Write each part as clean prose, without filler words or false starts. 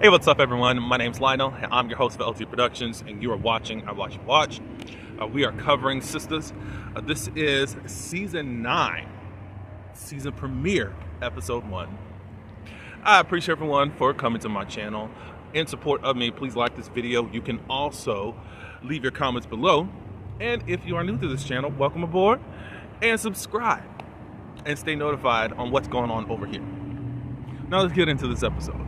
Hey, what's up, everyone? My name's Lionel. I'm your host for LT Productions, and you are watching I Watch You Watch. We are covering Sistas. This is Season 9, season premiere, Episode 1. I appreciate everyone for coming to my channel. In support of me, please like this video. You can also leave your comments below. And if you are new to this channel, welcome aboard and subscribe and stay notified on what's going on over here. Now let's get into this episode.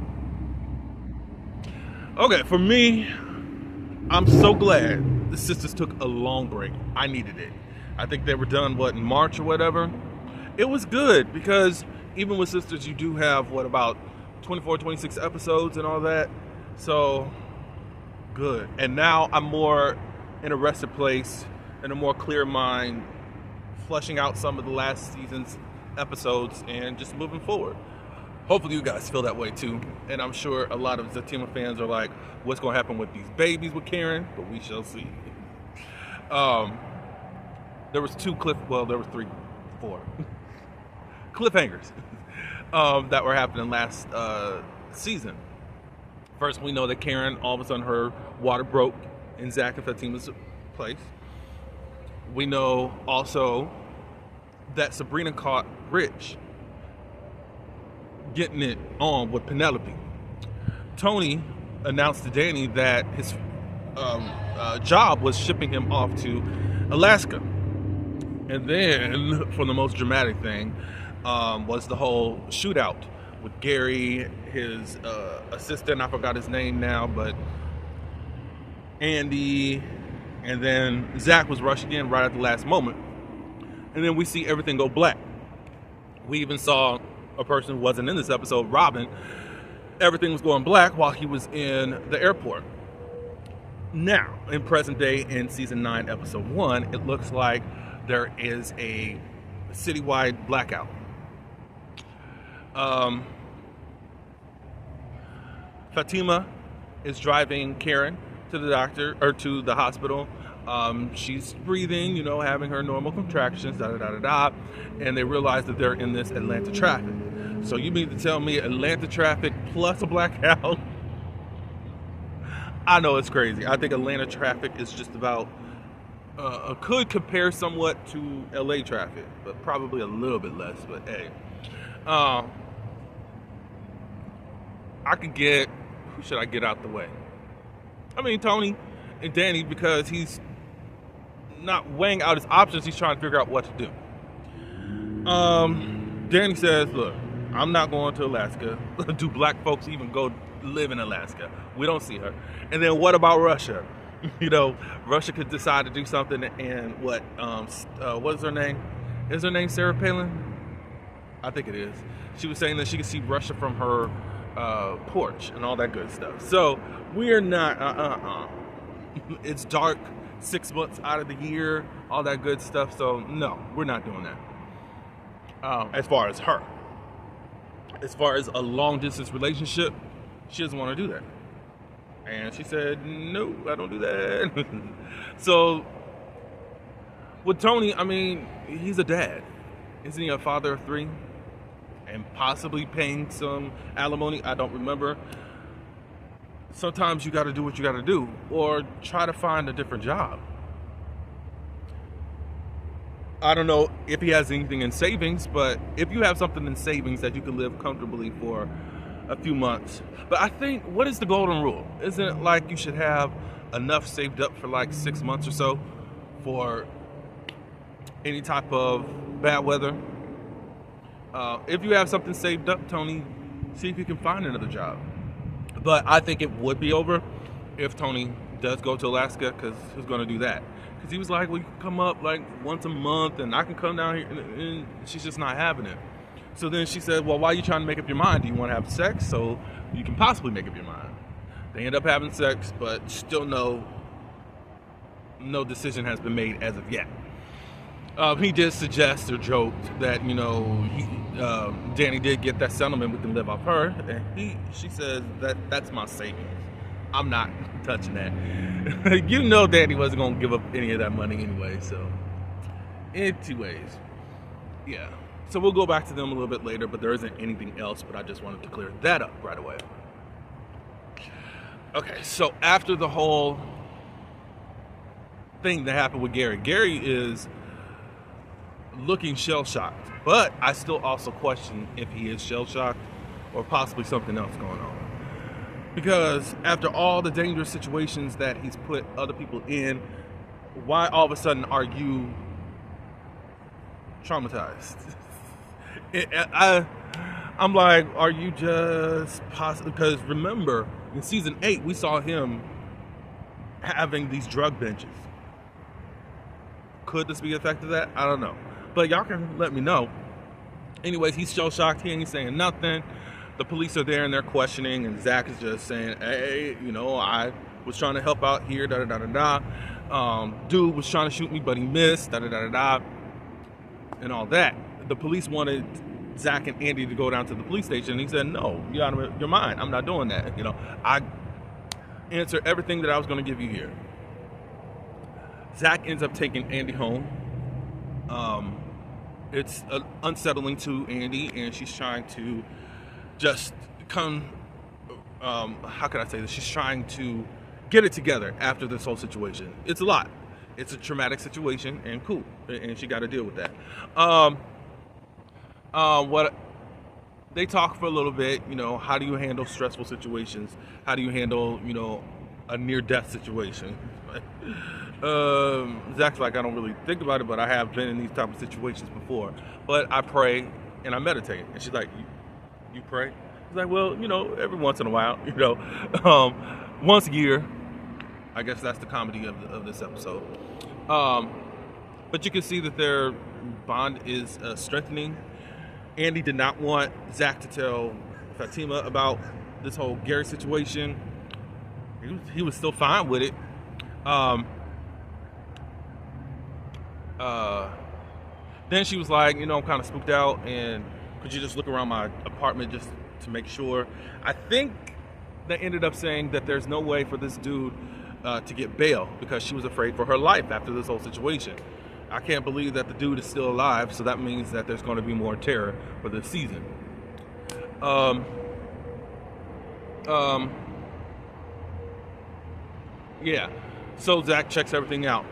Okay, for me, I'm so glad the Sistas took a long break. I needed it. I think they were done, in March or whatever? It was good because even with Sistas, you do have, about 24, 26 episodes and all that. So, good. And now I'm more in a rested place, in a more clear mind, fleshing out some of the last season's episodes and just moving forward. Hopefully you guys feel that way too, and I'm sure a lot of Zatima fans are like, what's going to happen with these babies with Karen? But we shall see. There was there was 4 cliffhangers that were happening last season. First, we know that Karen, all of a sudden her water broke in Zach and Fatima's place. We know also that Sabrina caught Rich getting it on with Penelope. Tony announced to Danny that his job was shipping him off to Alaska. And then, for the most dramatic thing, was the whole shootout with Gary, his assistant, I forgot his name now, but Andy, and then Zach was rushing in right at the last moment. And then we see everything go black. We even saw a person who wasn't in this episode, Robin. Everything was going black while he was in the airport. Now, in present day, in season 9, episode 1, it looks like there is a citywide blackout. Fatima is driving Karen to the doctor, or to the hospital. She's breathing, having her normal contractions, and they realize that they're in this Atlanta traffic. So you mean to tell me Atlanta traffic plus a blackout? I know it's crazy. I think Atlanta traffic is just about, could compare somewhat to LA traffic, but probably a little bit less, but hey. Who should I get out the way? I mean, Tony and Danny, because he's not weighing out his options, he's trying to figure out what to do. Danny says, look, I'm not going to Alaska. Do black folks even go live in Alaska? We don't see her. And then what about Russia? Russia could decide to do something, and what is her name? Is her name Sarah Palin? I think it is. She was saying that she could see Russia from her porch and all that good stuff. So we're not, it's dark 6 months out of the year, all that good stuff. So no, we're not doing that. As far as her. As far as a long distance relationship, she doesn't want to do that. And she said, no, I don't do that. So with Tony, I mean, he's a dad. Isn't he a father of 3? And possibly paying some alimony, I don't remember. Sometimes you got to do what you got to do, or try to find a different job. I don't know if he has anything in savings, but if you have something in savings that you can live comfortably for a few months. But I think, what is the golden rule? Isn't it like you should have enough saved up for 6 months or so for any type of bad weather? If you have something saved up, Tony, see if you can find another job. But I think it would be over if Tony does go to Alaska, because who's going to do that? Because he was like, we can come up once a month and I can come down here, and she's just not having it. So then she said, well, why are you trying to make up your mind? Do you want to have sex so you can possibly make up your mind? They end up having sex, but still no decision has been made as of yet. He did suggest or joked that, Danny did get that settlement, we can live off her. And she says that's my savings. I'm not touching that. Danny wasn't going to give up any of that money anyway, so. Anyways, yeah. So we'll go back to them a little bit later, but there isn't anything else, but I just wanted to clear that up right away. Okay, so after the whole thing that happened with Gary is looking shell shocked, but I still also question if he is shell shocked or possibly something else going on. Because after all the dangerous situations that he's put other people in, why all of a sudden are you traumatized? I'm like, are you just possibly? Because remember, in season 8, we saw him having these drug benches. Could this be the effect of that? I don't know. But y'all can let me know. Anyways, he's shell shocked. He ain't saying nothing. The police are there and they're questioning, and Zach is just saying, hey, I was trying to help out here, da da da da da. Dude was trying to shoot me, but he missed, da da da da da, and all that. The police wanted Zach and Andy to go down to the police station, and he said, no, you're out of your mind. I'm not doing that. I answered everything that I was going to give you here. Zach ends up taking Andy home. It's unsettling to Andy, and she's trying to just how can I say this? She's trying to get it together after this whole situation. It's a lot. It's a traumatic situation, and cool, and she got to deal with that. What they talk for a little bit, how do you handle stressful situations? How do you handle, a near-death situation? Zach's like, I don't really think about it, but I have been in these type of situations before. But I pray and I meditate. And she's like, you pray? He's like, well, every once in a while, once a year. I guess that's the comedy of this episode. But you can see that their bond is strengthening. Andy did not want Zach to tell Fatima about this whole Gary situation. He was still fine with it. Then she was like, I'm kind of spooked out, and could you just look around my apartment just to make sure? I think they ended up saying that there's no way for this dude to get bail because she was afraid for her life after this whole situation. I can't believe that the dude is still alive, so that means that there's going to be more terror for this season. Yeah, so Zach checks everything out.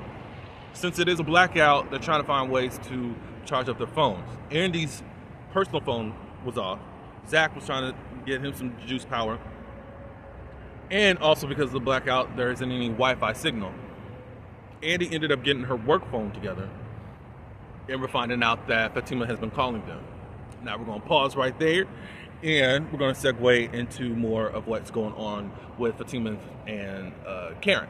Since it is a blackout, they're trying to find ways to charge up their phones. Andy's personal phone was off. Zach was trying to get him some juice power. And also because of the blackout, there isn't any Wi-Fi signal. Andy ended up getting her work phone together. And we're finding out that Fatima has been calling them. Now we're going to pause right there. And we're going to segue into more of what's going on with Fatima and Karen.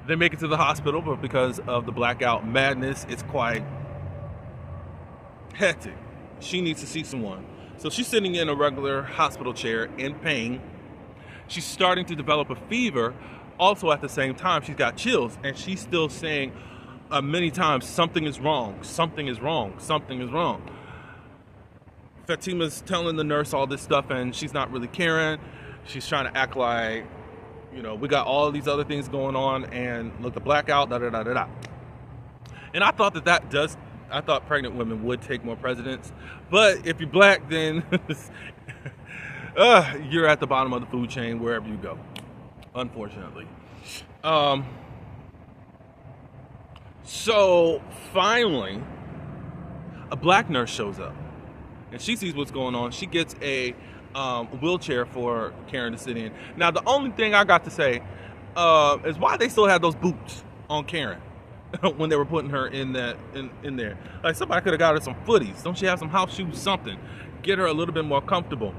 They make it to the hospital, but because of the blackout madness, it's quite hectic. She needs to see someone. So she's sitting in a regular hospital chair in pain. She's starting to develop a fever. Also at the same time, she's got chills, and she's still saying many times, something is wrong, something is wrong, something is wrong. Fatima's telling the nurse all this stuff, and she's not really caring. She's trying to act like, we got all these other things going on, and look, the blackout, da da da da da. And I thought I thought pregnant women would take more precedence, but if you're black, then you're at the bottom of the food chain wherever you go, unfortunately. So finally, a black nurse shows up, and she sees what's going on. She gets a wheelchair for Karen to sit in. Now, the only thing I got to say is why they still have those boots on Karen when they were putting her in there. Like, somebody could have got her some footies. Don't she have some house shoes, something? Get her a little bit more comfortable.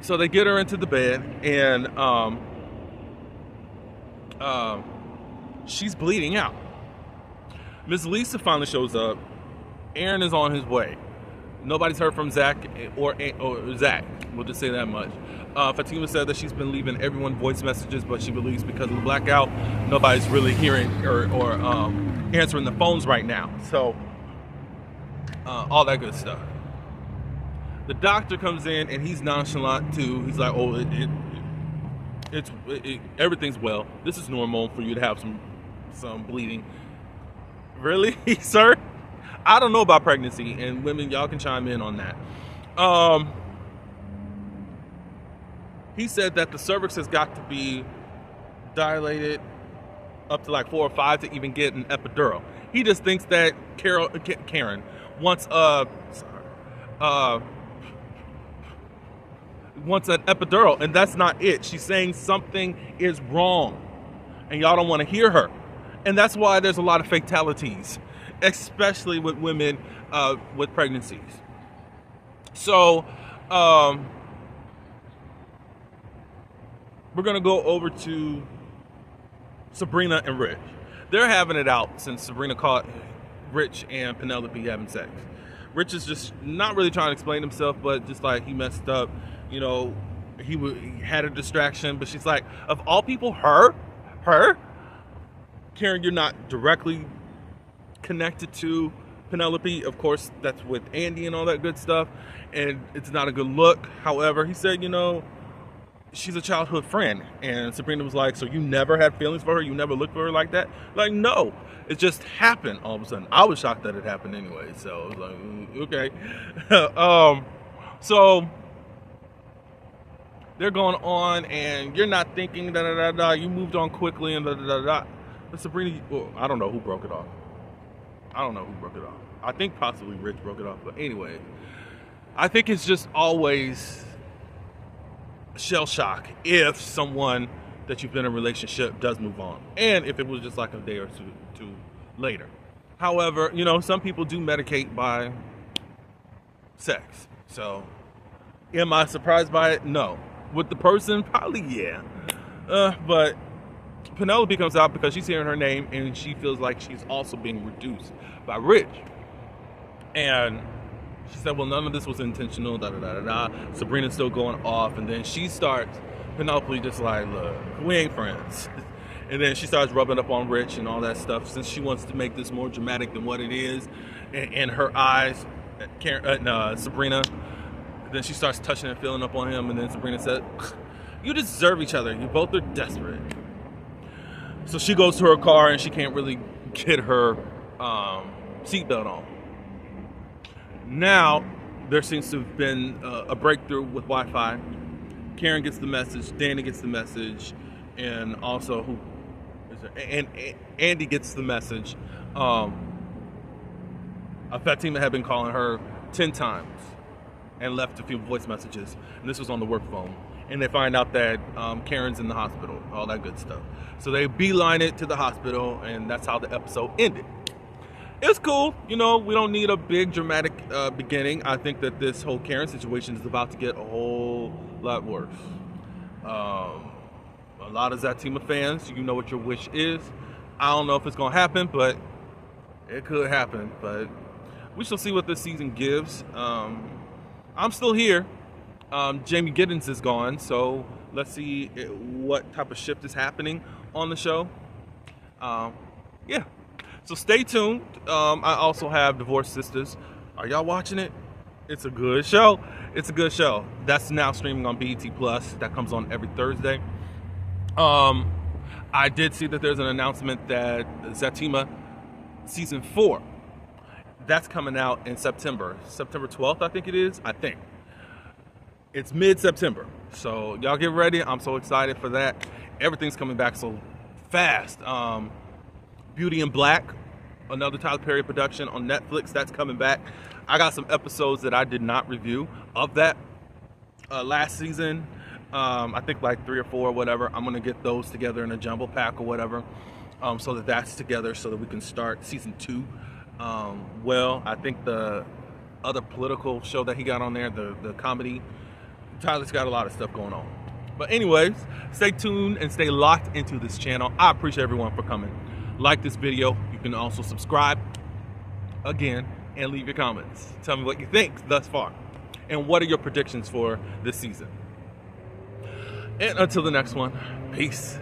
So they get her into the bed, and she's bleeding out. Miss Lisa finally shows up. Aaron is on his way. Nobody's heard from Zach or Zach. We'll just say that much. Fatima said that she's been leaving everyone voice messages, but she believes because of the blackout, nobody's really hearing or answering the phones right now. So, all that good stuff. The doctor comes in, and he's nonchalant too. He's like, "Oh, everything's well. This is normal for you to have some bleeding." Really, sir? I don't know about pregnancy, and women, y'all can chime in on that. he said that the cervix has got to be dilated up to like 4 or 5 to even get an epidural. He just thinks that Karen wants wants an epidural, and that's not it. She's saying something is wrong, and y'all don't want to hear her. And that's why there's a lot of fatalities, especially with women with pregnancies. So we're gonna go over to Sabrina and Rich. They're having it out since Sabrina caught Rich and Penelope having sex. Rich is just not really trying to explain himself, but just like he messed up. You know, he had a distraction, but she's like, of all people, her? Karen, you're not directly connected to Penelope. Of course, that's with Andy and all that good stuff, and it's not a good look. However, he said, you know, she's a childhood friend. And Sabrina was like, so you never had feelings for her? You never looked for her like that? Like, no. It just happened all of a sudden. I was shocked that it happened anyway. So I was like, okay. So they're going on, and you're not thinking da-da-da-da. You moved on quickly and da-da-da-da. But Sabrina, well, I don't know who broke it off. I think possibly Rich broke it off. But anyway, I think it's just always shell shock if someone that you've been in a relationship does move on, and if it was just like a day or two later. However, you know, some people do medicate by sex. So am I surprised by it? No. With the person, probably yeah. But Penelope comes out because she's hearing her name, and she feels like she's also being reduced by Rich. And she said, well, none of this was intentional, da-da-da-da-da. Sabrina's still going off, and then she starts, Penelope just like, look, we ain't friends. And then she starts rubbing up on Rich and all that stuff, since she wants to make this more dramatic than what it is in her eyes. Sabrina, then she starts touching and feeling up on him, and then Sabrina said, you deserve each other. You both are desperate. So she goes to her car, and she can't really get her seatbelt on. Now, there seems to have been a breakthrough with Wi-Fi. Karen gets the message, Danny gets the message, and also Andy gets the message. Fatima had been calling her 10 times and left a few voice messages, and this was on the work phone. And they find out that Karen's in the hospital, all that good stuff. So they beeline it to the hospital, and that's how the episode ended. It's cool, you know, we don't need a big dramatic beginning. I think that this whole Karen situation is about to get a whole lot worse. A lot of Zatima fans, you know what your wish is. I don't know if it's gonna happen, but it could happen. But we shall see what this season gives. I'm still here. Jamie Giddens is gone, so let's see what type of shift is happening on the show. Yeah. So stay tuned. I also have Divorced Sistas. Are y'all watching it? It's a good show. It's a good show. That's now streaming on BET Plus. That comes on every Thursday. I did see that there's an announcement that Zatima season 4, that's coming out in September 12th, I think it is. I think it's mid-September. So y'all get ready. I'm so excited for that. Everything's coming back so fast. Beauty in Black, another Tyler Perry production on Netflix, that's coming back. I got some episodes that I did not review of that last season. I think like 3 or 4 or whatever. I'm gonna get those together in a jumbo pack or whatever, so that that's together, so that we can start season 2. Well, I think the other political show that he got on there, the comedy, Tyler's got a lot of stuff going on. But anyways, stay tuned and stay locked into this channel. I appreciate everyone for coming. Like this video. You can also subscribe again and leave your comments. Tell me what you think thus far, and what are your predictions for this season. And until the next one, peace.